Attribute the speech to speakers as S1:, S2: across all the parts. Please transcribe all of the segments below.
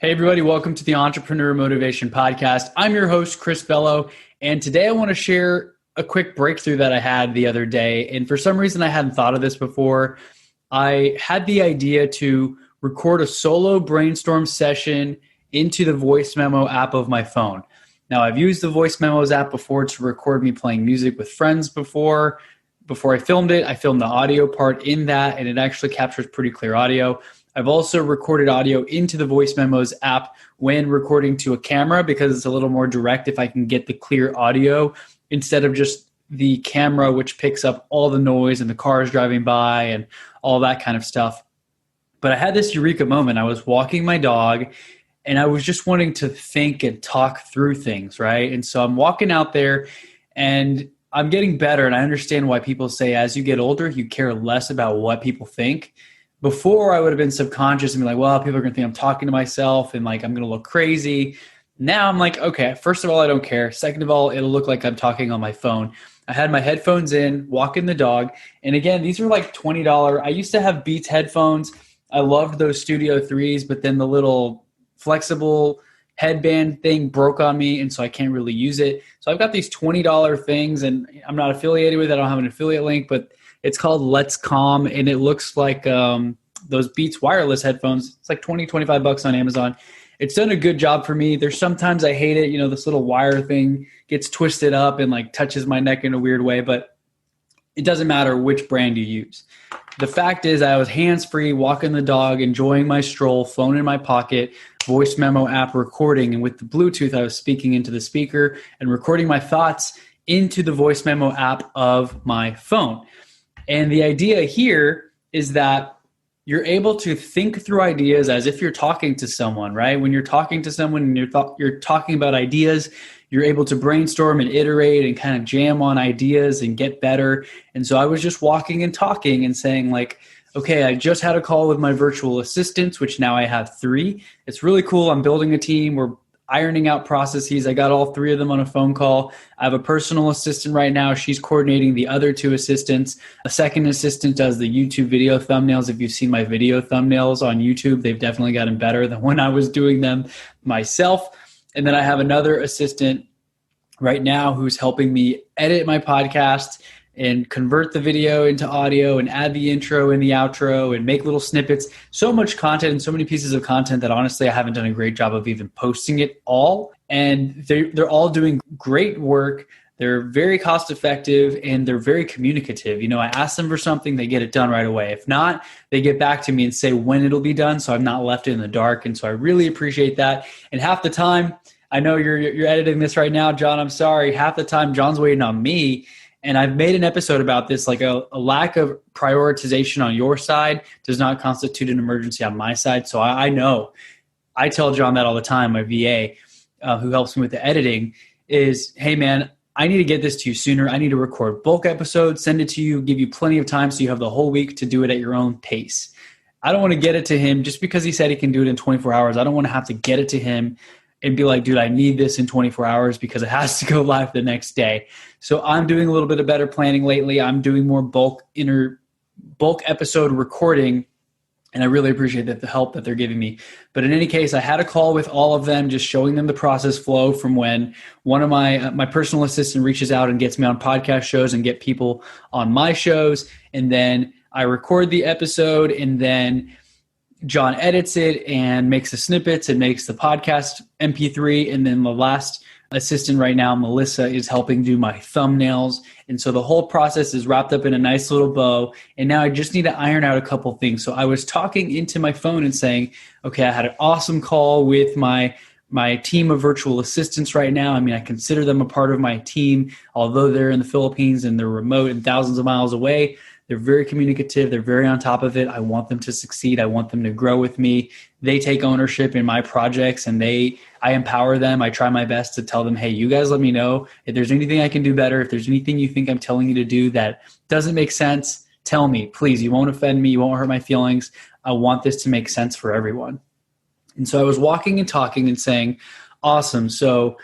S1: Hey, everybody. Welcome to the Entrepreneur Motivation Podcast. I'm your host, Chris Bello, and today I want to share a quick breakthrough that I had the other day. And for some reason, I hadn't thought of this before. I had the idea to record a solo brainstorm session into the voice memo app of my phone. Now, I've used the voice memos app before to record me playing music with friends before. Before I filmed it, I filmed the audio part in that, and it actually captures pretty clear audio. I've also recorded audio into the voice memos app when recording to a camera because it's a little more direct if I can get the clear audio instead of just the camera, which picks up all the noise and the cars driving by and all that kind of stuff. But I had this eureka moment. I was walking my dog and I was just wanting to think and talk through things, right? And so I'm walking out there and I'm getting better, and I understand why people say as you get older, you care less about what people think. Before, I would have been subconscious and be like, well, people are going to think I'm talking to myself and like I'm going to look crazy. Now I'm like, okay, first of all, I don't care. Second of all, it'll look like I'm talking on my phone. I had my headphones in, walking the dog. And again, these were like $20. I used to have Beats headphones. I loved those Studio 3s, but then the little flexible headband thing broke on me, and so I can't really use it. So I've got these $20 things, and I'm not affiliated with it. I don't have an affiliate link, but it's called Let's Calm, and it looks like those Beats wireless headphones. It's like $20-25 on Amazon. It's done a good job for me. There's sometimes I hate it. You know, this little wire thing gets twisted up and like touches my neck in a weird way, but it doesn't matter which brand you use. The fact is I was hands-free, walking the dog, enjoying my stroll, phone in my pocket, voice memo app recording, and with the Bluetooth, I was speaking into the speaker and recording my thoughts into the voice memo app of my phone. And the idea here is that you're able to think through ideas as if you're talking to someone, right? When you're talking to someone and you're talking about ideas, you're able to brainstorm and iterate and kind of jam on ideas and get better. And so I was just walking and talking and saying like, okay, I just had a call with my virtual assistants, which now I have 3. It's really cool. I'm building a team. We're ironing out processes. I got all 3 of them on a phone call. I have a personal assistant right now. She's coordinating the other 2 assistants. A second assistant does the YouTube video thumbnails. If you've seen my video thumbnails on YouTube, they've definitely gotten better than when I was doing them myself. And then I have another assistant right now who's helping me edit my podcast and convert the video into audio and add the intro and the outro and make little snippets. So much content and so many pieces of content that honestly I haven't done a great job of even posting it all. And they're all doing great work. They're very cost effective and they're very communicative. You know, I ask them for something, they get it done right away. If not, they get back to me and say when it'll be done, so I'm not left in the dark. And so I really appreciate that. And half the time, I know you're editing this right now, John, I'm sorry. Half the time, John's waiting on me. And I've made an episode about this, like a lack of prioritization on your side does not constitute an emergency on my side. So I know. I tell John that all the time, my VA, who helps me with the editing, is, hey, man, I need to get this to you sooner. I need to record bulk episodes, send it to you, give you plenty of time so you have the whole week to do it at your own pace. I don't want to get it to him just because he said he can do it in 24 hours. I don't want to have to get it to him and be like, dude, I need this in 24 hours because it has to go live the next day. So I'm doing a little bit of better planning lately. I'm doing more bulk episode recording, and I really appreciate the help that they're giving me. But in any case, I had a call with all of them, just showing them the process flow from when one of my personal assistant reaches out and gets me on podcast shows and get people on my shows. And then I record the episode, and then John edits it and makes the snippets and makes the podcast MP3. And then the last assistant right now, Melissa, is helping do my thumbnails. And so the whole process is wrapped up in a nice little bow. And now I just need to iron out a couple things. So I was talking into my phone and saying, okay, I had an awesome call with my team of virtual assistants right now. I mean, I consider them a part of my team, although they're in the Philippines and they're remote and thousands of miles away. They're very communicative. They're very on top of it. I want them to succeed. I want them to grow with me. They take ownership in my projects and I empower them. I try my best to tell them, hey, you guys let me know if there's anything I can do better. If there's anything you think I'm telling you to do that doesn't make sense, tell me, please. You won't offend me. You won't hurt my feelings. I want this to make sense for everyone. And so I was walking and talking and saying, awesome. So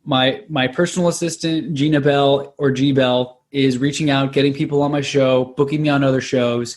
S1: my personal assistant, Gina Bell or G Bell, is reaching out, getting people on my show, booking me on other shows.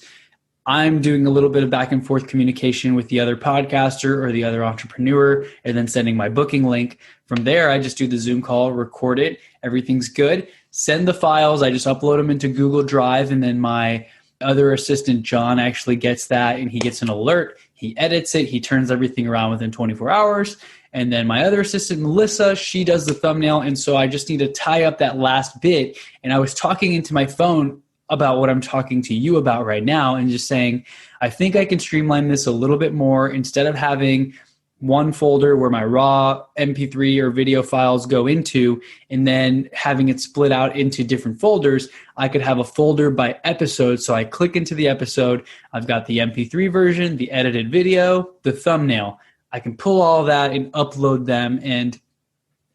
S1: I'm doing a little bit of back and forth communication with the other podcaster or the other entrepreneur, and then sending my booking link. From there, I just do the Zoom call, record it. Everything's good. Send the files. I just upload them into Google Drive, and then my other assistant, John, actually gets that, and he gets an alert. He edits it. He turns everything around within 24 hours. And then my other assistant, Melissa, she does the thumbnail. And so I just need to tie up that last bit. And I was talking into my phone about what I'm talking to you about right now and just saying, I think I can streamline this a little bit more. Instead of having one folder where my raw MP3 or video files go into, and then having it split out into different folders, I could have a folder by episode. So I click into the episode. I've got the MP3 version, the edited video, the thumbnail. I can pull all of that and upload them. And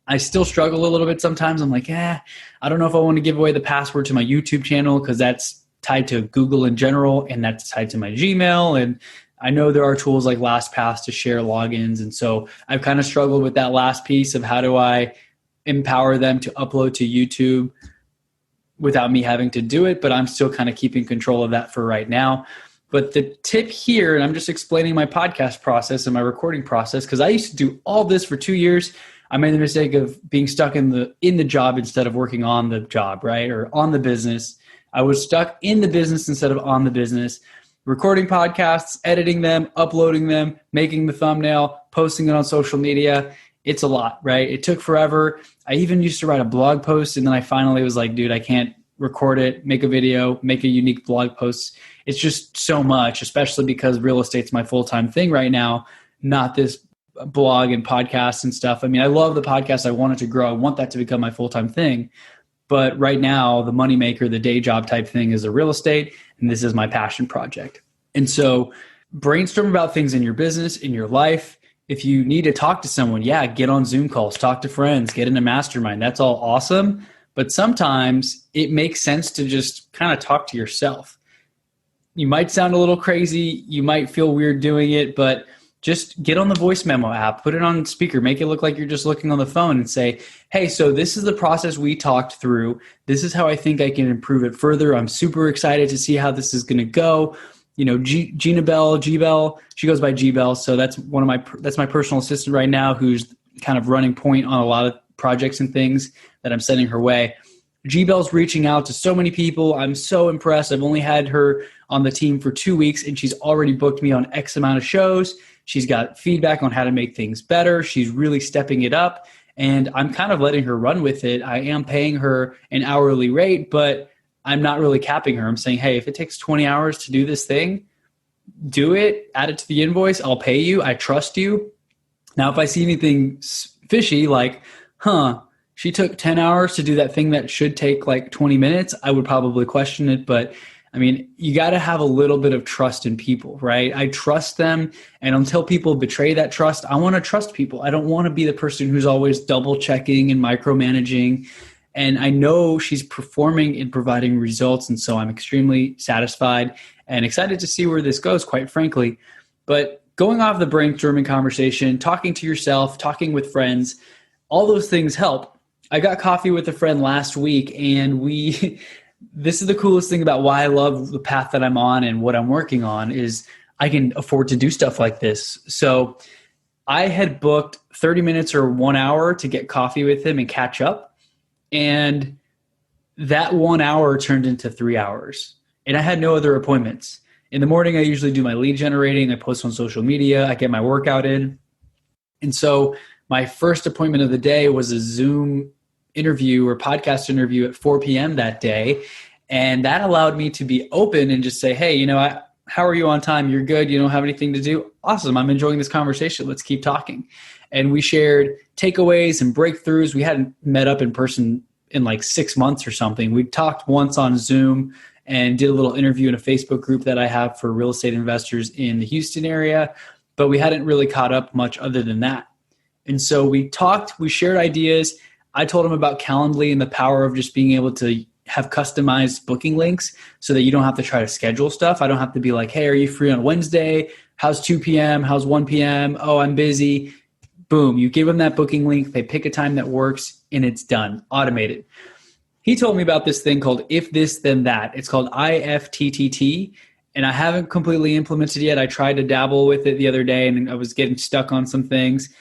S1: I still struggle a little bit sometimes. I'm like, I don't know if I want to give away the password to my YouTube channel because that's tied to Google in general, and that's tied to my Gmail. And I know there are tools like LastPass to share logins. And so I've kind of struggled with that last piece of how do I empower them to upload to YouTube without me having to do it. But I'm still kind of keeping control of that for right now. But the tip here, and I'm just explaining my podcast process and my recording process, because I used to do all this for 2 years. I made the mistake of being stuck in the job instead of working on the job, right? Or on the business. I was stuck in the business instead of on the business, recording podcasts, editing them, uploading them, making the thumbnail, posting it on social media. It's a lot, right? It took forever. I even used to write a blog post, and then I finally was like, dude, I can't record it, make a video, make a unique blog post. It's just so much, especially because real estate's my full-time thing right now, not this blog and podcasts and stuff. I mean, I love the podcast. I want it to grow. I want that to become my full-time thing. But right now, the moneymaker, the day job type thing is the real estate, and this is my passion project. And so brainstorm about things in your business, in your life. If you need to talk to someone, get on Zoom calls, talk to friends, get in a mastermind. That's all awesome. But sometimes it makes sense to just kind of talk to yourself. You might sound a little crazy. You might feel weird doing it, but just get on the voice memo app, put it on speaker, make it look like you're just looking on the phone and say, hey, so this is the process we talked through. This is how I think I can improve it further. I'm super excited to see how this is going to go. You know, Gina Bell, G-Bell, she goes by G-Bell. So that's my personal assistant right now, who's kind of running point on a lot of projects and things that I'm sending her way. G-Bell's reaching out to so many people. I'm so impressed. I've only had her on the team for 2 weeks, and she's already booked me on X amount of shows. She's got feedback on how to make things better. She's really stepping it up, and I'm kind of letting her run with it. I am paying her an hourly rate, but I'm not really capping her. I'm saying, hey, if it takes 20 hours to do this thing, do it, add it to the invoice. I'll pay you. I trust you. Now, if I see anything fishy, like, she took 10 hours to do that thing that should take like 20 minutes, I would probably question it. But I mean, you got to have a little bit of trust in people, right? I trust them. And until people betray that trust, I want to trust people. I don't want to be the person who's always double checking and micromanaging. And I know she's performing and providing results. And so I'm extremely satisfied and excited to see where this goes, quite frankly. But going off the brainstorming conversation, talking to yourself, talking with friends, all those things help. I got coffee with a friend last week, and this is the coolest thing about why I love the path that I'm on and what I'm working on is I can afford to do stuff like this. So I had booked 30 minutes or 1 hour to get coffee with him and catch up. And that 1 hour turned into 3 hours. And I had no other appointments. In the morning, I usually do my lead generating. I post on social media. I get my workout in. And so my first appointment of the day was a Zoom interview or podcast interview at 4 p.m. that day. And that allowed me to be open and just say, hey, how are you on time? You're good. You don't have anything to do? Awesome. I'm enjoying this conversation. Let's keep talking. And we shared takeaways and breakthroughs. We hadn't met up in person in like 6 months or something. We talked once on Zoom and did a little interview in a Facebook group that I have for real estate investors in the Houston area, but we hadn't really caught up much other than that. And so we talked, we shared ideas. I told him about Calendly and the power of just being able to have customized booking links so that you don't have to try to schedule stuff. I don't have to be like, hey, are you free on Wednesday? How's 2 p.m.? How's 1 p.m.? Oh, I'm busy. Boom. You give them that booking link. They pick a time that works and it's done. Automated. He told me about this thing called If This Then That. It's called IFTTT. and I haven't completely implemented yet. I tried to dabble with it the other day and I was getting stuck on some things.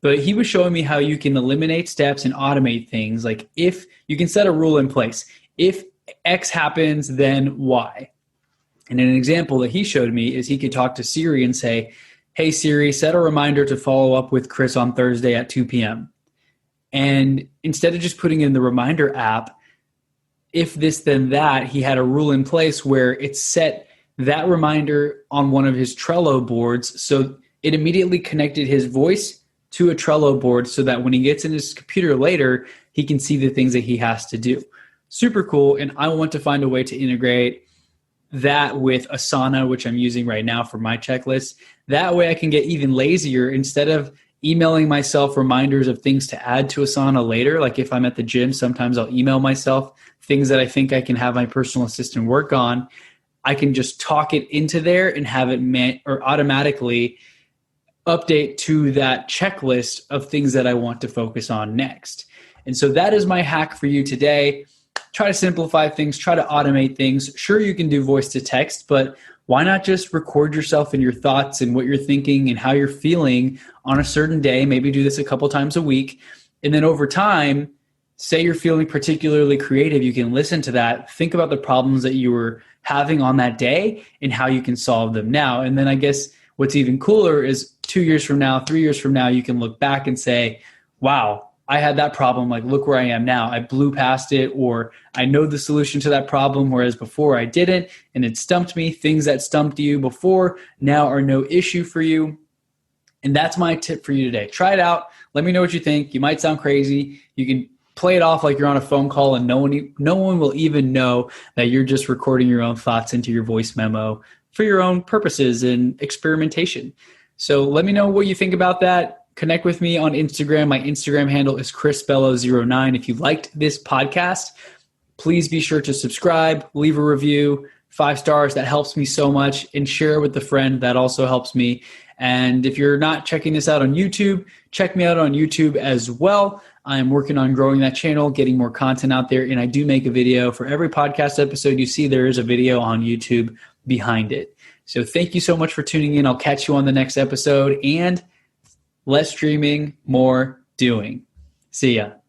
S1: But he was showing me how you can eliminate steps and automate things. Like if you can set a rule in place, if X happens, then Y. And an example that he showed me is he could talk to Siri and say, hey, Siri, set a reminder to follow up with Chris on Thursday at 2 p.m. And instead of just putting in the reminder app, if this, then that, he had a rule in place where it set that reminder on one of his Trello boards. So it immediately connected his voice to a Trello board so that when he gets in his computer later, he can see the things that he has to do. Super cool. And I want to find a way to integrate that with Asana, which I'm using right now for my checklist. That way I can get even lazier. Instead of emailing myself reminders of things to add to Asana later, like if I'm at the gym, sometimes I'll email myself things that I think I can have my personal assistant work on. I can just talk it into there and have it or automatically update to that checklist of things that I want to focus on next. And so that is my hack for you today. Try to simplify things, try to automate things. Sure, you can do voice to text, but why not just record yourself and your thoughts and what you're thinking and how you're feeling on a certain day? Maybe do this a couple times a week. And then over time, say you're feeling particularly creative, you can listen to that, think about the problems that you were having on that day and how you can solve them now. And then I guess what's even cooler is 2 years from now, 3 years from now, you can look back and say, wow, I had that problem. Like, look where I am now. I blew past it, or I know the solution to that problem, whereas before I didn't, and it stumped me. Things that stumped you before now are no issue for you. And that's my tip for you today. Try it out. Let me know what you think. You might sound crazy. You can play it off like you're on a phone call and no one will even know that you're just recording your own thoughts into your voice memo for your own purposes and experimentation. So let me know what you think about that. Connect with me on Instagram. My Instagram handle is chrisbello09. If you liked this podcast, please be sure to subscribe, leave a review, 5 stars. That helps me so much. And share it with a friend. That also helps me. And if you're not checking this out on YouTube, check me out on YouTube as well. I'm working on growing that channel, getting more content out there. And I do make a video for every podcast episode you see. There is a video on YouTube behind it. So thank you so much for tuning in. I'll catch you on the next episode. And less dreaming, more doing. See ya.